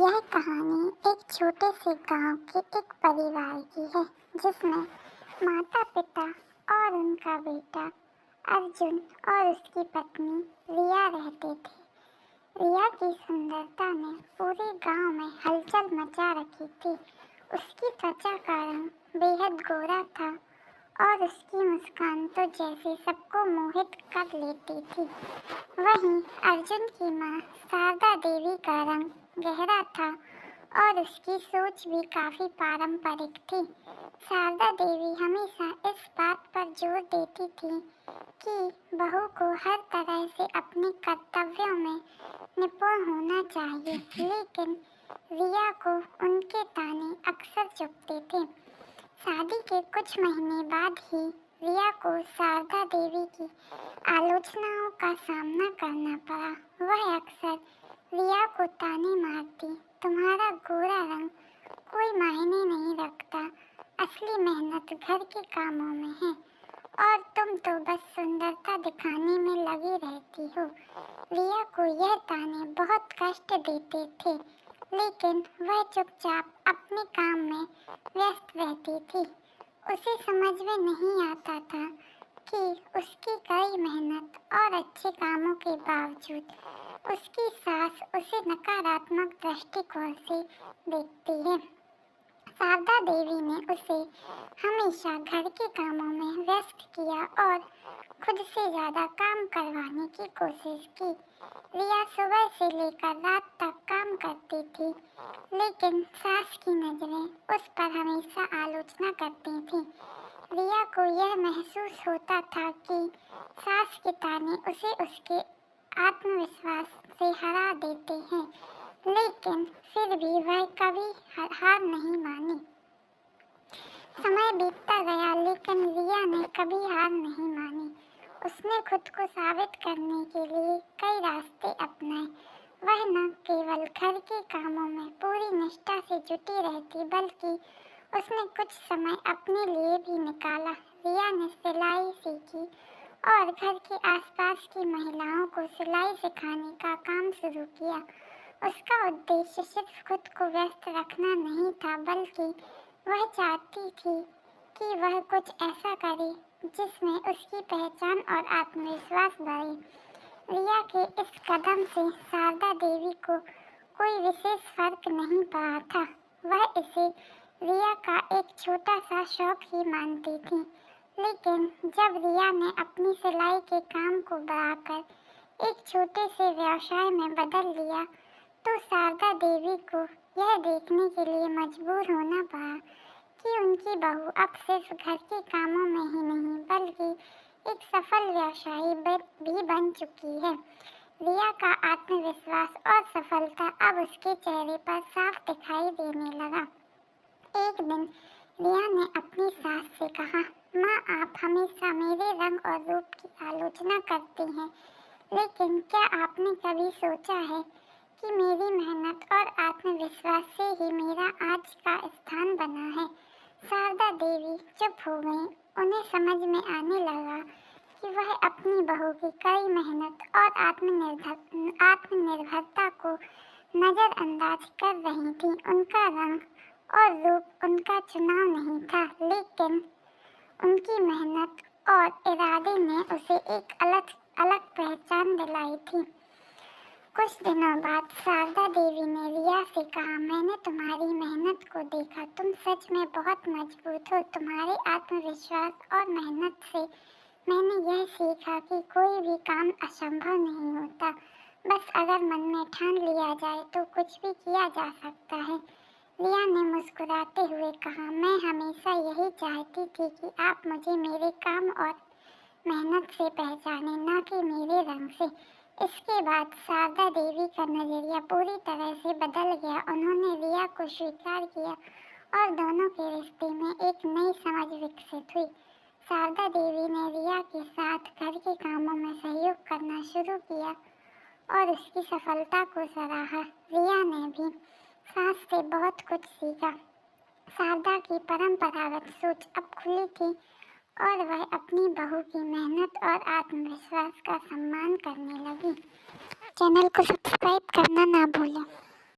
यह कहानी एक छोटे से गांव के एक परिवार की है जिसमें माता पिता और उनका बेटा अर्जुन और उसकी पत्नी रिया रहते थे। रिया की सुंदरता ने पूरे गांव में हलचल मचा रखी थी। उसकी त्वचा का रंग बेहद गोरा था और उसकी मुस्कान तो जैसे सबको मोहित कर लेती थी। वहीं अर्जुन की मां शारदा देवी का रंग गहरा था और उसकी सोच भी काफी पारंपरिक थी। शारदा देवी हमेशा इस बात पर जोर देती थी कि बहू को हर तरह से अपने कर्तव्यों में निपुण होना चाहिए, लेकिन रिया को उनके ताने अक्सर चुभते थे। शादी के कुछ महीने बाद ही रिया को शारदा देवी की आलोचनाओं का सामना करना पड़ा। वह अक्सर रिया को ताने मारती, तुम्हारा गोरा रंग कोई मायने नहीं रखता, असली मेहनत घर के कामों में है और तुम तो बस सुंदरता दिखाने में लगी रहती हो। रिया को यह ताने बहुत कष्ट देते थे, लेकिन वह चुपचाप अपने काम में व्यस्त रहती थी। उसे समझ में नहीं आता था कि उसकी कड़ी मेहनत और अच्छे कामों के बावजूद उसकी सास उसे नकारात्मक दृष्टिकोण से देखती है। शारदा देवी ने उसे हमेशा घर के कामों में व्यस्त किया और खुद से ज्यादा काम करवाने की कोशिश की। रिया सुबह से लेकर रात तक काम करती थी, लेकिन सास की नजरें उस पर हमेशा आलोचना करती थी। रिया को यह महसूस होता था कि सास के ताने उसे उसके आत्मविश्वास से हरा देते हैं, लेकिन फिर भी वह कभी हार नहीं मानी। समय बीतता गया, लेकिन रिया ने कभी हार नहीं मानी। उसने खुद को साबित करने के लिए कई रास्ते अपनाए। वह न केवल घर के कामों में पूरी निष्ठा से जुटी रहती, बल्कि उसने कुछ समय अपने लिए भी निकाला। रिया ने सिलाई सीखी और घर के आसपास की महिलाओं को सिलाई सिखाने का काम शुरू किया। उसका उद्देश्य सिर्फ खुद को व्यस्त रखना नहीं था, बल्कि वह चाहती थी कि वह कुछ ऐसा करे जिसमें उसकी पहचान और आत्मविश्वास बढ़े। रिया के इस कदम से शारदा देवी को कोई विशेष फर्क नहीं पड़ा था। वह इसे रिया का एक छोटा सा शौक ही मानती थी, लेकिन जब रिया ने अपनी सिलाई के काम को बढ़ाकर एक छोटे से व्यवसाय में बदल लिया, तो शारदा देवी को यह देखने के लिए मजबूर होना पड़ा कि उनकी बहू अब सिर्फ घर के कामों में ही नहीं, बल्कि एक सफल व्यवसायी भी बन चुकी है। रिया का आत्मविश्वास और सफलता अब उसके चेहरे पर साफ दिखाई देने लगा। एक दिन रिया ने अपनी सास से कहा, माँ, आप हमेशा मेरे रंग और रूप की आलोचना करती हैं, लेकिन क्या आपने कभी सोचा है कि मेरी मेहनत और आत्मविश्वास से ही मेरा आज का स्थान बना है। शारदा देवी चुप हो गई। उन्हें समझ में आने लगा कि वह अपनी बहू की कड़ी मेहनत और आत्मनिर्भरता को नजरअंदाज कर रही थी। उनका रंग और रूप उनका चुनाव नहीं था, लेकिन उनकी मेहनत और इरादे ने उसे एक अलग पहचान दिलाई थी। कुछ दिनों बाद शारदा देवी ने रिया से कहा, मैंने तुम्हारी मेहनत को देखा, तुम सच में बहुत मजबूत हो। तुम्हारे आत्मविश्वास और मेहनत से मैंने यह सीखा कि कोई भी काम असंभव नहीं होता, बस अगर मन में ठान लिया जाए तो कुछ भी किया जा सकता है। रिया ने मुस्कुराते हुए कहा, मैं हमेशा यही चाहती थी कि आप मुझे मेरे काम और मेहनत से पहचाने, न कि मेरे रंग से। इसके बाद शारदा देवी का नजरिया पूरी तरह से बदल गया। उन्होंने रिया को स्वीकार किया और दोनों के रिश्ते में एक नई समझ विकसित हुई। शारदा देवी ने रिया के साथ घर के कामों में सहयोग करना शुरू किया और उसकी सफलता को सराहा। रिया ने भी सास से बहुत कुछ सीखा। शारदा की परंपरागत सोच अब खुली थी और वह अपनी बहू की मेहनत और आत्मविश्वास का सम्मान करने लगी। चैनल को सब्सक्राइब करना ना भूलें।